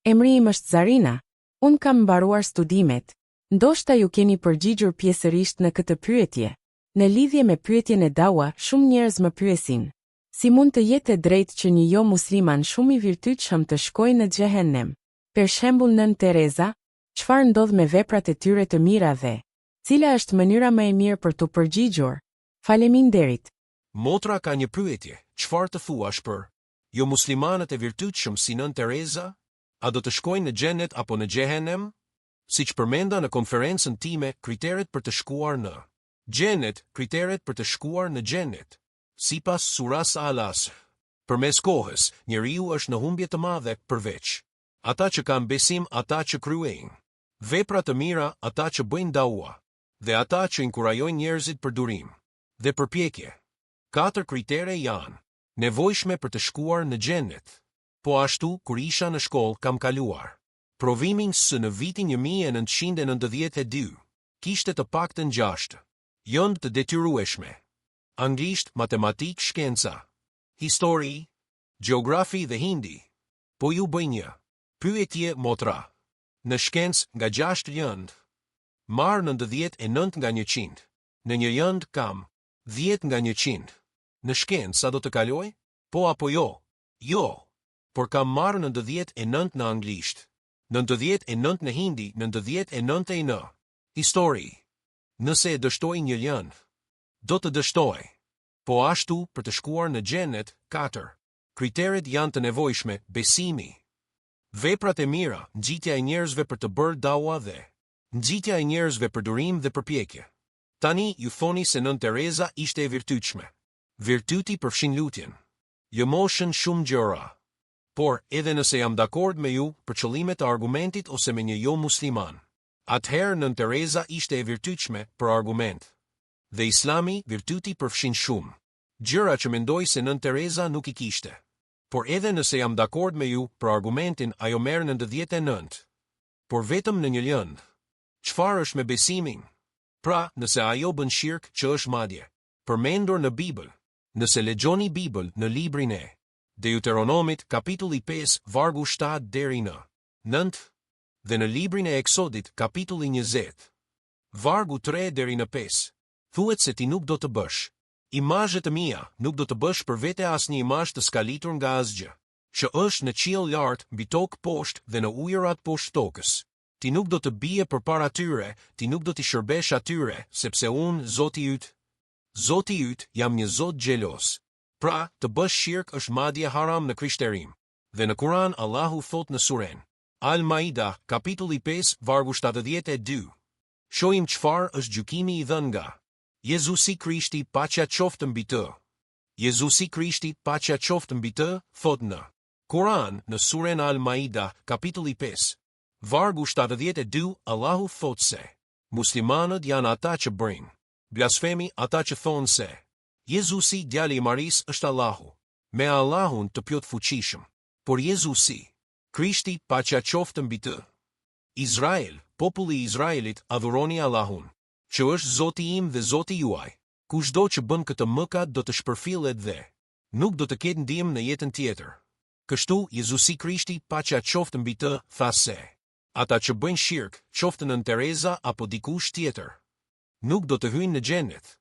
Emri im është Zarina. Unë kam mbaruar studimet. Ndoshta ju keni përgjigjur pjesërisht në këtë pyetje. Në lidhje me pyetjen e Dawa, shumë njerëz më pyesin: si mund të jetë e drejtë që një jo musliman shumë i virtytshëm të shkojë në xhehenem? Për shembull Nën Tereza, çfarë ndodh me veprat e tyre të mira dhe cila është mënyra më e mirë për t'u përgjigjur? Faleminderit. Motra ka një pyetje: çfarë të thuash për jo muslimanët e virtytshëm si Nën Tereza? A do të shkojnë në xhenet apo në xhehenem? Siç përmenda në konferencën time, kriteret për të shkuar në xhenet, kriteret për të shkuar në xhenet. Sipas suras Al-Asr, përmes kohës, njeriu është në humbje të madhe përveç ata që kanë besim, ata që kryejnë vepra të mira, ata që bëjnë daua, dhe ata që inkurajojnë njerëzit për durim dhe përpjekje. 4 kritere janë nevojshme për të shkuar në xhenet. Po ashtu, kur isha në shkollë, kam kaluar provimin së në vitin 1992. Kishte të paktën 6 jëndë të detyrueshme: anglisht, matematik, shkenca, histori, gjeografi dhe hindi. Po ju bëj një pyetje, motra. Në shkencë, nga 6 jëndë, marr 99 nga 100. Në një jëndë kam 10 nga 100. Në shkencë, sa do të kaloj? Po apo jo? Jo. Por kam marrë 99 në anglisht, 99 në hindi, 99 në histori. Nëse e dështoj një jëndë, do të dështoj. Po ashtu, për të shkuar në xhenet, 4 kriteret janë të nevojshme: besimi, veprat e mira, ngjitja e njerëzve për të bërë dawa dhe ngjitja e njerëzve për durim dhe përpjekje. Tani ju thoni se Nën Tereza ishte e virtytshme. Virtyti përfshin lutjen. Jo moshën shumë gjëra. Por, edhe nëse jam dakord me ju për qëllimet e argumentit ose me një jo musliman, atëherë Nën Tereza ishte e virtytshme për argument. Dhe Islami, virtyti përfshin shumë gjëra që mendoj se Nën Tereza nuk i kishte. Por edhe nëse jam dakord me ju për argumentin, ajo merr 99. Por vetëm në një lëndë. Çfarë është me besimin? Pra, nëse ajo bën shirk, që është madje përmendur në Bibël, nëse lexoni Bibël në librin e Deuteronomit, kapitulli 5, vargu 7 deri në 9, dhe në librin e Eksodit, kapitulli 20, vargu 3 deri në 5, thuhet se ti nuk do të bësh imazhe të mia, nuk do të bësh për vete asnjë imazh të skalitur nga asgjë, që është në qiell lart, mbi tokë poshtë dhe në ujërat poshtë tokës. Ti nuk do të bie përpara tyre, ti nuk do t'i shërbesh atyre, sepse unë, Zoti yt, jam një Zot xhelos. Pra, të bësh shirk është madje haram në krishterim. Dhe në Kur'an Allahu thot në suren Al-Maida, kapitulli 5, vargu 72. Shohim çfarë është gjykimi i dhënë nga Jezusi Krishti, paqja qoftë mbi të. Jezusi Krishti, paqja qoftë mbi të, thot në Kur'an në suren Al-Maida, kapitulli 5, vargu 72, Allahu thot se muslimanët janë ata që bëjnë blasfemi, ata që thonë se Jezusi, djali i Maris, është Allahu, me Allahun të plot fuqishëm. Por Jezusi Krishti, paqja qoftë mbi të. Izrael, populli i Izraelit, adhuroni Allahun, që është Zoti im dhe Zoti juaj. Kushdo që bën këtë mëkat do të shpërfillet dhe nuk do të ketë ndihmë në jetën tjetër. Kështu Jezusi Krishti, paqja qoftë mbi të, tha se ata që bëjnë shirk, qoftë Nën Tereza apo dikush tjetër, nuk do të hyjnë në xhenet.